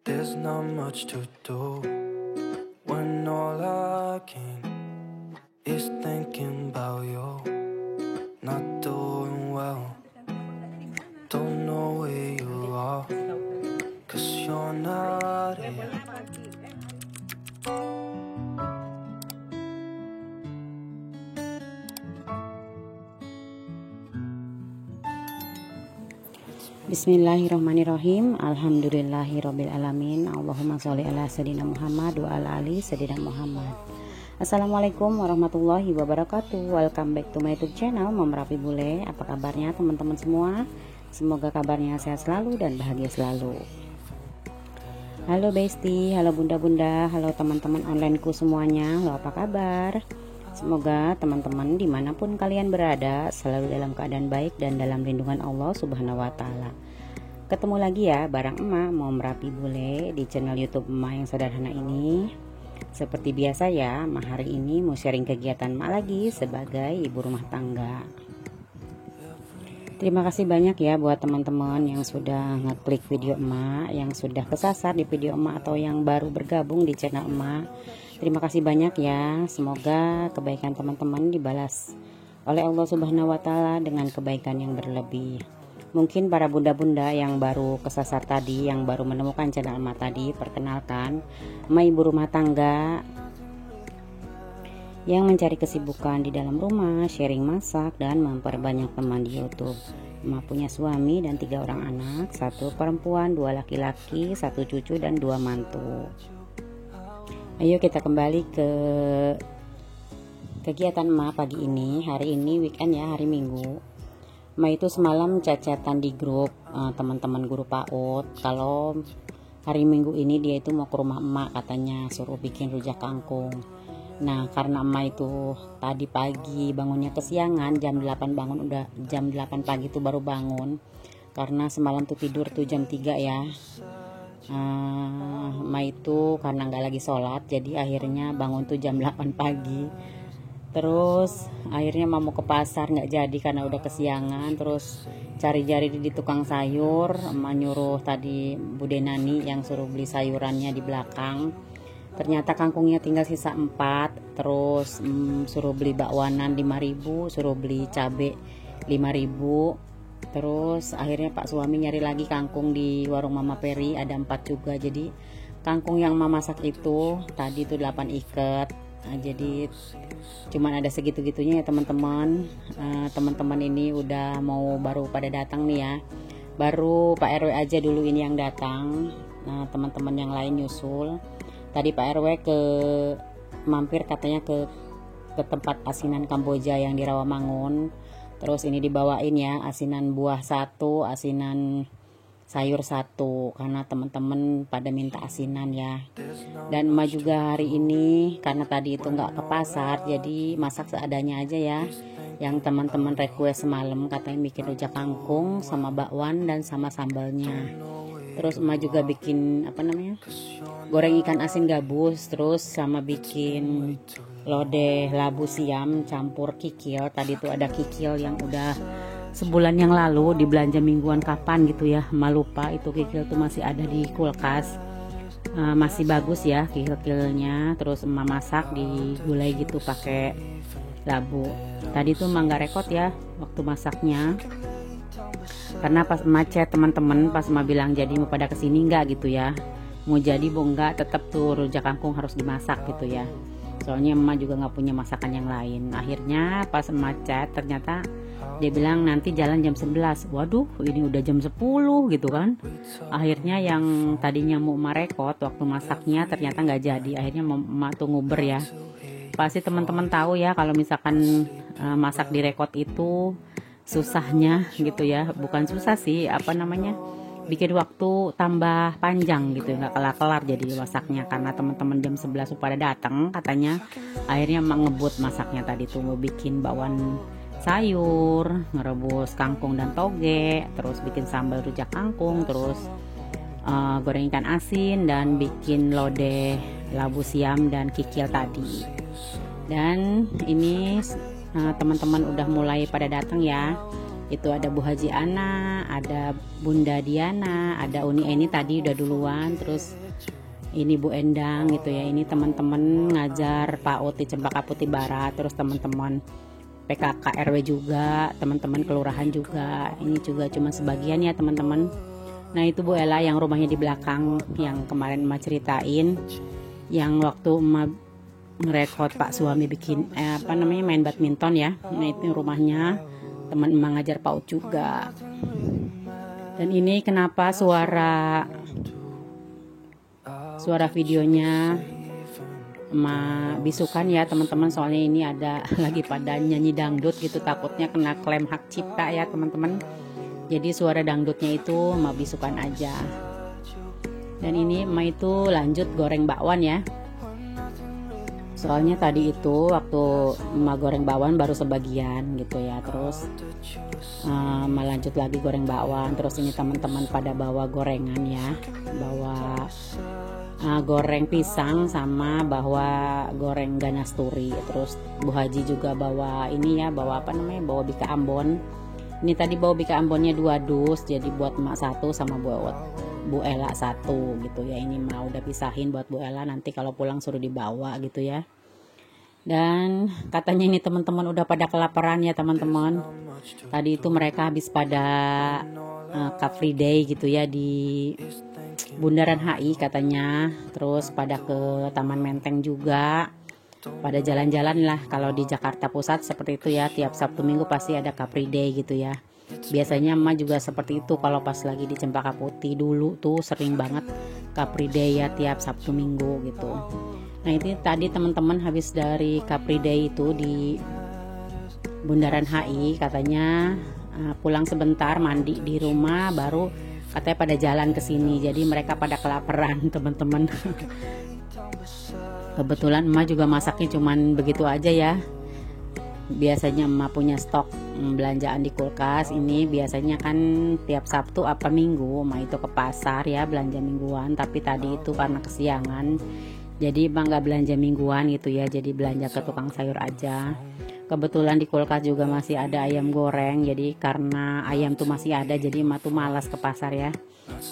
There's not much to do when all I can is thinking about you. Not doing well, don't know where you are, 'cause you're not here. Bismillahirrahmanirrahim. Alhamdulillahirabbil alamin. Allahumma sholli ala sayyidina Muhammad wa ala ali sayyidina Muhammad. Assalamualaikum warahmatullahi wabarakatuh. Welcome back to my YouTube channel Mom Rafi Bule. Apa kabarnya teman-teman semua? Semoga kabarnya sehat selalu dan bahagia selalu. Halo Besti, halo bunda-bunda, halo teman-teman onlineku semuanya. Halo, apa kabar? Semoga teman-teman dimanapun kalian berada selalu dalam keadaan baik dan dalam lindungan Allah Subhanahu wa Ta'ala. Ketemu lagi ya bareng emak Mom Rafi Bule di channel YouTube emak yang sederhana ini. Seperti biasa ya, emak hari ini mau sharing kegiatan emak lagi sebagai ibu rumah tangga. Terima kasih banyak ya buat teman-teman yang sudah ngeklik video emak, yang sudah kesasar di video emak atau yang baru bergabung di channel emak. Terima kasih banyak ya. Semoga kebaikan teman-teman dibalas oleh Allah Subhanahu wa Ta'ala dengan kebaikan yang berlebih. Mungkin para bunda-bunda yang baru kesasar tadi, yang baru menemukan channel emak tadi, perkenalkan, emak ibu rumah tangga yang mencari kesibukan di dalam rumah, sharing masak dan memperbanyak teman di YouTube. Emak punya suami dan 3 orang anak, 1 perempuan, 2 laki-laki, 1 cucu dan 2 mantu. Ayo kita kembali ke kegiatan emak pagi ini. Hari ini weekend ya, hari Minggu. Emak itu semalam chat-chatan di grup teman-teman guru PAUD kalau hari Minggu ini dia itu mau ke rumah emak, katanya suruh bikin rujak kangkung. Nah, karena emak itu tadi pagi bangunnya kesiangan, jam 8 bangun, udah jam 8 pagi tuh baru bangun. Karena semalam tuh tidur tuh jam 3 ya. emak itu karena nggak lagi sholat, jadi akhirnya bangun tuh jam 8 pagi. Terus akhirnya mau ke pasar nggak jadi karena udah kesiangan. Terus cari-cari di tukang sayur, emak nyuruh tadi Bu Denani yang suruh beli sayurannya di belakang. Ternyata kangkungnya tinggal sisa 4. Terus suruh beli bakwanan 5.000, suruh beli cabe 5.000. Terus akhirnya Pak suami nyari lagi kangkung di warung Mama Peri, ada 4 juga. Jadi kangkung yang mama masak itu tadi itu 8 ikat. Nah, jadi cuman ada segitu-gitunya ya teman-teman. Teman-teman ini udah mau baru pada datang nih ya. Baru Pak RW aja dulu ini yang datang. Nah, teman-teman yang lain nyusul. Tadi Pak RW mampir katanya ke tempat asinan Kamboja yang di Rawamangun. Terus ini dibawain ya, asinan buah 1, asinan sayur 1, karena teman-teman pada minta asinan ya. Dan emak juga hari ini karena tadi itu nggak ke pasar, jadi masak seadanya aja ya. Yang teman-teman request semalam katanya bikin rujak kangkung sama bakwan dan sama sambalnya. Terus emak juga bikin goreng ikan asin gabus, terus sama bikin lodeh labu siam campur kikil. Tadi tuh ada kikil yang udah sebulan yang lalu dibelanja mingguan kapan gitu ya, emak lupa. Itu kikil tuh masih ada di kulkas, masih bagus ya kikilnya. Terus emak masak di gulai gitu pakai labu. Tadi tuh emak nggak rekod ya waktu masaknya, karena pas macet teman-teman, pas emak bilang jadi mau pada kesini nggak gitu ya, mau jadi mau nggak, tetap tuh rujak kangkung harus dimasak gitu ya. Soalnya emak juga nggak punya masakan yang lain. Akhirnya pas emak chat ternyata dia bilang nanti jalan jam 11. Waduh, ini udah jam 10 gitu kan. Akhirnya yang tadinya mau emak rekod waktu masaknya ternyata nggak jadi. Akhirnya emak tuh nguber ya. Pasti teman-teman tahu ya kalau misalkan masak di rekod itu susahnya gitu ya. Bukan susah sih, bikin waktu tambah panjang gitu, nggak kelar-kelar jadi masaknya. Karena teman-teman jam 11 pada datang katanya. Akhirnya emak ngebut masaknya tadi tuh, mau bikin bakwan sayur, ngerebus kangkung dan toge, terus bikin sambal rujak kangkung, terus goreng ikan asin, dan bikin lodeh labu siam dan kikil tadi. Dan ini teman-teman udah mulai pada datang ya. Itu ada Bu Haji Ana, ada Bunda Diana, ada Uni Eni tadi udah duluan, terus ini Bu Endang gitu ya. Ini teman-teman ngajar PAUD di Cempaka Putih Barat, terus teman-teman PKK RW juga, teman-teman kelurahan juga. Ini juga cuma sebagian ya teman-teman. Nah itu Bu Ella yang rumahnya di belakang, yang kemarin Emak ceritain, yang waktu Emak ngerekod Pak suami bikin main badminton ya. Nah itu rumahnya teman Emak ngajar PAUD juga. Dan ini kenapa suara videonya Emak bisukan ya teman-teman, soalnya ini ada lagi pada nyanyi dangdut gitu, takutnya kena klaim hak cipta ya teman-teman. Jadi suara dangdutnya itu Emak bisukan aja. Dan ini Emak itu lanjut goreng bakwan ya. Soalnya tadi itu waktu Emak goreng bakwan baru sebagian gitu ya. Terus Emak lanjut lagi goreng bakwan. Terus ini teman-teman pada bawa gorengan ya, bawa goreng pisang sama bawa goreng ganas turi. Terus Bu Haji juga bawa ini ya, bawa bawa bika ambon. Ini tadi bawa bika ambonnya 2 dus, jadi buat Emak 1 sama buat Bu Ella 1 gitu ya. Ini Emak udah pisahin buat Bu Ella, nanti kalau pulang suruh dibawa gitu ya. Dan katanya ini teman-teman udah pada kelaparan ya teman-teman. Tadi itu mereka habis pada Car Free Day gitu ya di Bundaran HI katanya. Terus pada ke Taman Menteng juga, pada jalan-jalan lah. Kalau di Jakarta Pusat seperti itu ya, tiap Sabtu Minggu pasti ada Car Free Day gitu ya. Biasanya Emak juga seperti itu kalau pas lagi di Cempaka Putih dulu tuh sering banget Car Free Day ya tiap Sabtu Minggu gitu. Nah ini tadi teman-teman habis dari Car Free Day itu di Bundaran HI katanya pulang sebentar mandi di rumah, baru katanya pada jalan ke sini. Jadi mereka pada kelaparan teman-teman. Kebetulan Emak juga masaknya cuman begitu aja ya. Biasanya Emak punya stok belanjaan di kulkas. Ini biasanya kan tiap Sabtu apa Minggu Emak itu ke pasar ya belanja mingguan. Tapi tadi itu karena kesiangan, jadi Emak nggak belanja mingguan gitu ya. Jadi belanja ke tukang sayur aja. Kebetulan di kulkas juga masih ada ayam goreng. Jadi karena ayam tuh masih ada, jadi Emak tuh malas ke pasar ya.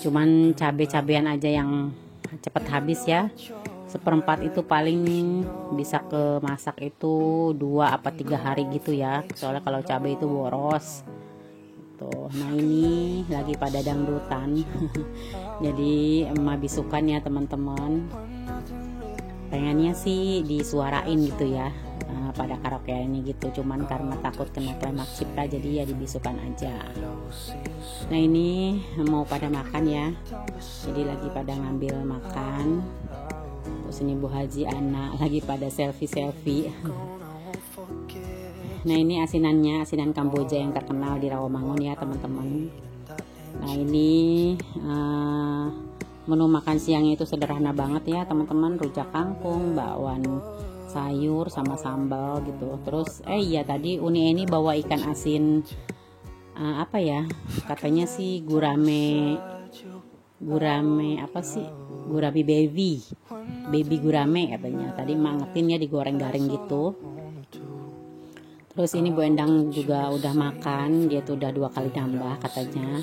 Cuman cabai-cabean aja yang cepet habis ya. 1/4 itu paling bisa ke masak itu 2 apa 3 hari gitu ya. Soalnya kalau cabai itu boros. Tuh, nah ini lagi pada dangdutan. Jadi Emak bisukan ya teman-teman. Pengennya sih disuarain gitu ya pada karaokean ini gitu, cuman karena takut kena klaim hak cipta jadi ya dibisukan aja. Nah ini mau pada makan ya, jadi lagi pada ngambil makan. Terus ini Bu Haji Ana lagi pada selfie. Nah ini asinannya, asinan Kamboja yang terkenal di Rawamangun ya teman-teman. Nah ini menu makan siangnya itu sederhana banget ya teman-teman, rujak kangkung, bakwan sayur sama sambal gitu. Terus iya tadi Uni Eni bawa ikan asin apa ya, katanya sih gurame apa sih, gurame baby gurame katanya. Tadi mangetin ya digoreng garing gitu. Terus ini Bu Endang juga udah makan, dia tuh udah 2 kali nambah katanya,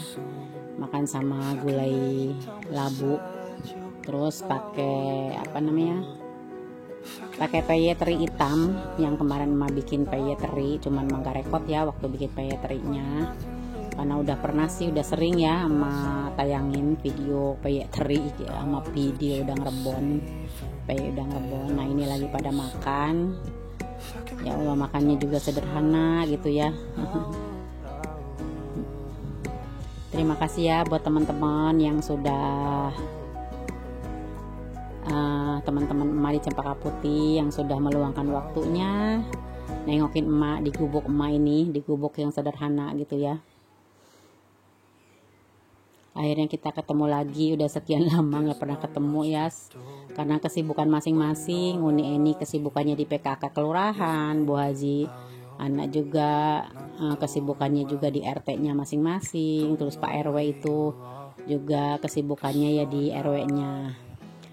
makan sama gulai labu. Terus pakai pakai peye teri hitam, yang kemarin Emak bikin peye teri, cuman Emak rekod ya waktu bikin peye terinya, karena udah pernah sih, udah sering ya Emak tayangin video peye teri sama video udang rebon, peye udang rebon. Nah ini lagi pada makan ya Allah, makannya juga sederhana gitu ya. Terima kasih ya buat teman-teman yang sudah teman-teman Emak di Cempaka Putih yang sudah meluangkan waktunya nengokin Emak di gubuk Emak ini, di gubuk yang sederhana gitu ya. Akhirnya kita ketemu lagi, udah sekian lama nggak pernah ketemu ya, karena kesibukan masing-masing. Uni Eni kesibukannya di PKK kelurahan, Bu Haji Anak juga kesibukannya juga di RT-nya masing-masing. Terus Pak RW itu juga kesibukannya ya di RW-nya.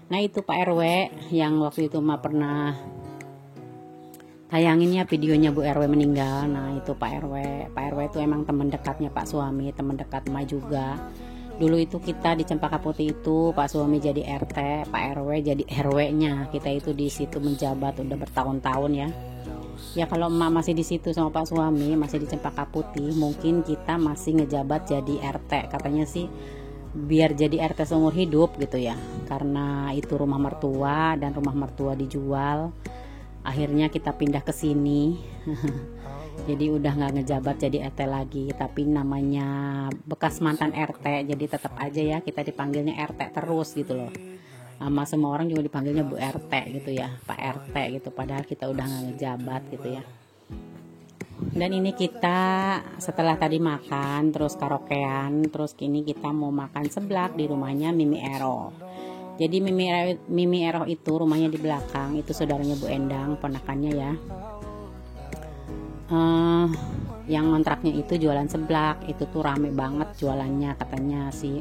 Nah itu Pak RW yang waktu itu Emak pernah tayanginnya videonya Bu RW meninggal. Nah itu Pak RW itu emang teman dekatnya Pak suami, teman dekat emak juga. Dulu itu kita di Cempaka Putih itu Pak suami jadi RT, Pak RW jadi RW-nya. Kita itu di situ menjabat udah bertahun-tahun ya. Ya kalau emak masih di situ sama Pak suami masih di Cempaka Putih, mungkin kita masih ngejabat jadi RT. Katanya sih biar jadi RT seumur hidup gitu ya. Karena itu rumah mertua dan rumah mertua dijual. Akhirnya kita pindah ke sini. Jadi udah nggak ngejabat jadi RT lagi, tapi namanya bekas mantan RT, jadi tetap aja ya kita dipanggilnya RT terus gitu loh. Sama semua orang juga dipanggilnya Bu RT gitu ya, Pak RT gitu, padahal kita udah nggak ngejabat gitu ya. Dan ini kita setelah tadi makan terus karaokean, terus kini kita mau makan seblak di rumahnya Mimi Ero. Jadi Mimi Ero itu rumahnya di belakang, itu saudaranya Bu Endang, ponakannya ya. Yang kontraknya itu jualan seblak, itu tuh rame banget jualannya katanya sih.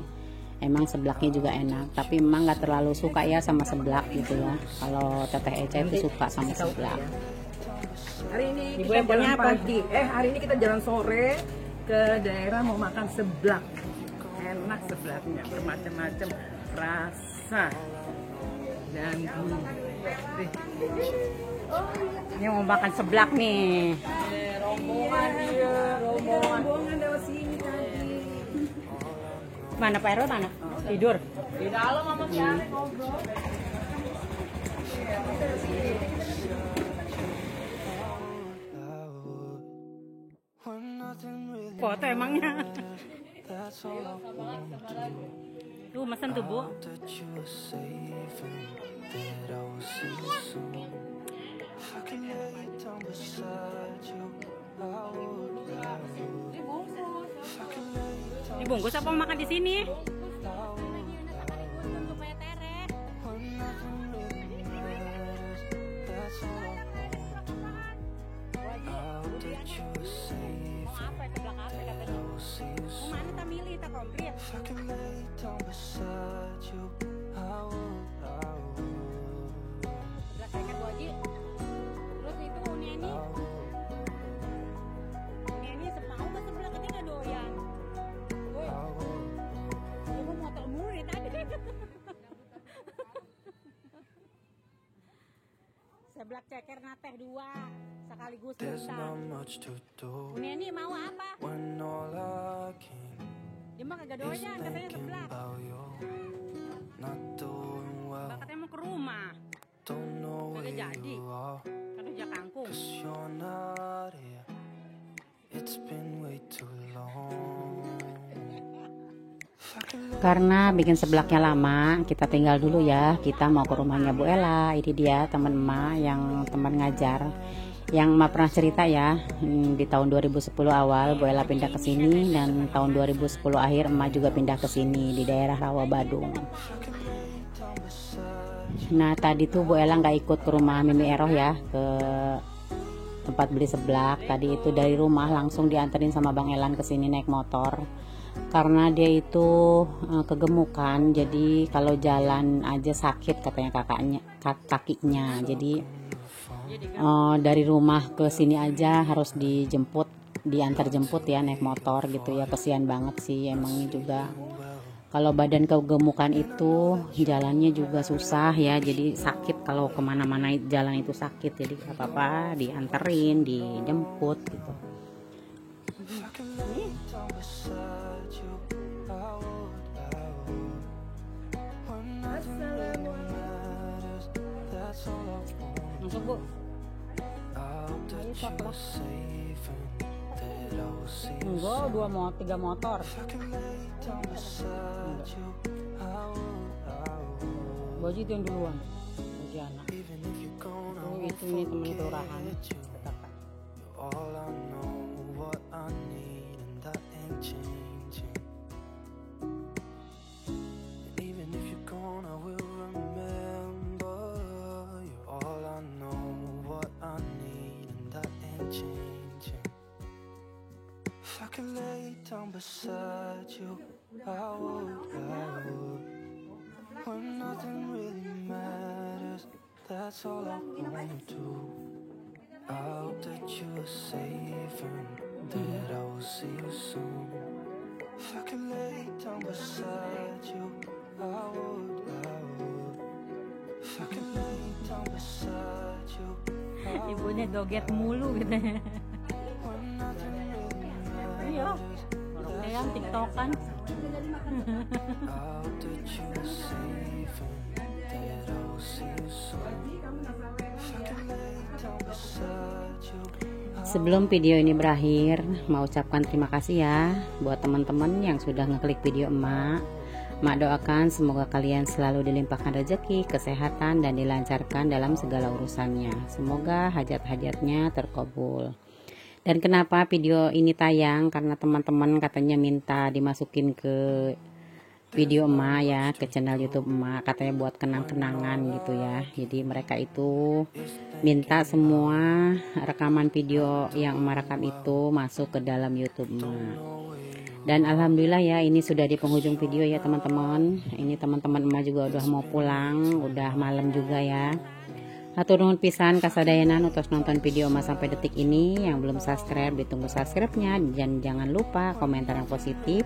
Emang seblaknya juga enak, tapi emang nggak terlalu suka ya sama seblak gitu ya. Kalau Teteh Eca itu suka sama seblak. Hari ini kita jalan pagi, hari ini kita jalan sore ke daerah mau makan seblak. Enak seblaknya, bermacam-macam rasa dan Ini mau makan seblak nih. rombongan dia, rombongan lewat sini tadi. Mana Pak RW mana? Tidur. Di dalam sama Tiara ngobrol. Foto emangnya. Tuh mesen tuh Bu. Dibungkus apa mau makan di sini? Mana tak milih tak komplit. Terus itu Neni semau ke sebelah ketika doyan. Woi, lu mau motor murid tadi. Seblak ceker nateh 2 sekaligus bentar. Neni mau apa? Dia mah kagak doyan katanya seblak. Katanya mau ke rumah. Kagak jadi. Kan udah kangkung. Karena bikin seblaknya lama, kita tinggal dulu ya. Kita mau ke rumahnya Bu Ella. Ini dia teman emak yang teman ngajar. Yang emak pernah cerita ya, di tahun 2010 awal Bu Ella pindah ke sini dan tahun 2010 akhir emak juga pindah ke sini di daerah Rawa Badung. Nah tadi tuh Bu Ella nggak ikut ke rumah Mimi Eroh ya, ke tempat beli seblak. Tadi itu dari rumah langsung dianterin sama Bang Elan ke sini naik motor. Karena dia itu kegemukan, jadi kalau jalan aja sakit katanya kakinya. Jadi dari rumah ke sini aja harus diantar jemput ya naik motor gitu ya. Kesian banget sih emangnya juga. Kalau badan kegemukan itu jalannya juga susah ya, jadi sakit kalau kemana-mana jalan itu sakit. Jadi gak apa-apa dianterin, dijemput gitu. Masuk Bu. Ayo coklat. Enggak, 3 motor. Boji itu yang duluan. Boji anak. Itu ini temen kelurahan. Down beside you, I would. When nothing really matters, that's all I wanna do. I hope that you are safe and that I will see you soon. If I could lay down beside you, I would. If I could lay down beside you, Ibunya joget mulu gitu. when nothing really Iya. matters. Yang tiktokan. I hope that you are safe and that I will see you soon. If I could lay down beside you. Sebelum video ini berakhir, mau ucapkan terima kasih ya buat teman-teman yang sudah ngeklik video emak. Emak doakan semoga kalian selalu dilimpahkan rezeki, kesehatan, dan dilancarkan dalam segala urusannya. Semoga hajat-hajatnya terkabul. Dan kenapa video ini tayang? Karena teman-teman katanya minta dimasukin ke video emak ya, ke channel YouTube emak, katanya buat kenang-kenangan gitu ya. Jadi mereka itu minta semua rekaman video yang emak rekam itu masuk ke dalam YouTube emak. Dan alhamdulillah ya, ini sudah di penghujung video ya teman-teman. Ini teman-teman emak juga udah mau pulang, udah malam juga ya. Hatur nuhun pisan kasadayanan untuk nonton video emak sampai detik ini. Yang belum subscribe, ditunggu subscribe-nya. Dan jangan lupa komentar yang positif,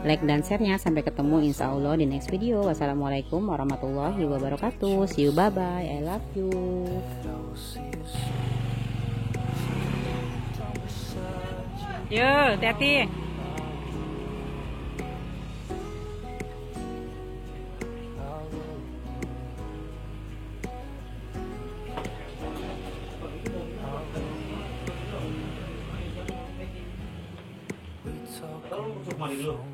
like dan share-nya. Sampai ketemu insya Allah di next video. Wassalamualaikum warahmatullahi wabarakatuh. See you, bye bye, I love you. Yo, hati-hati. We talk on the phone.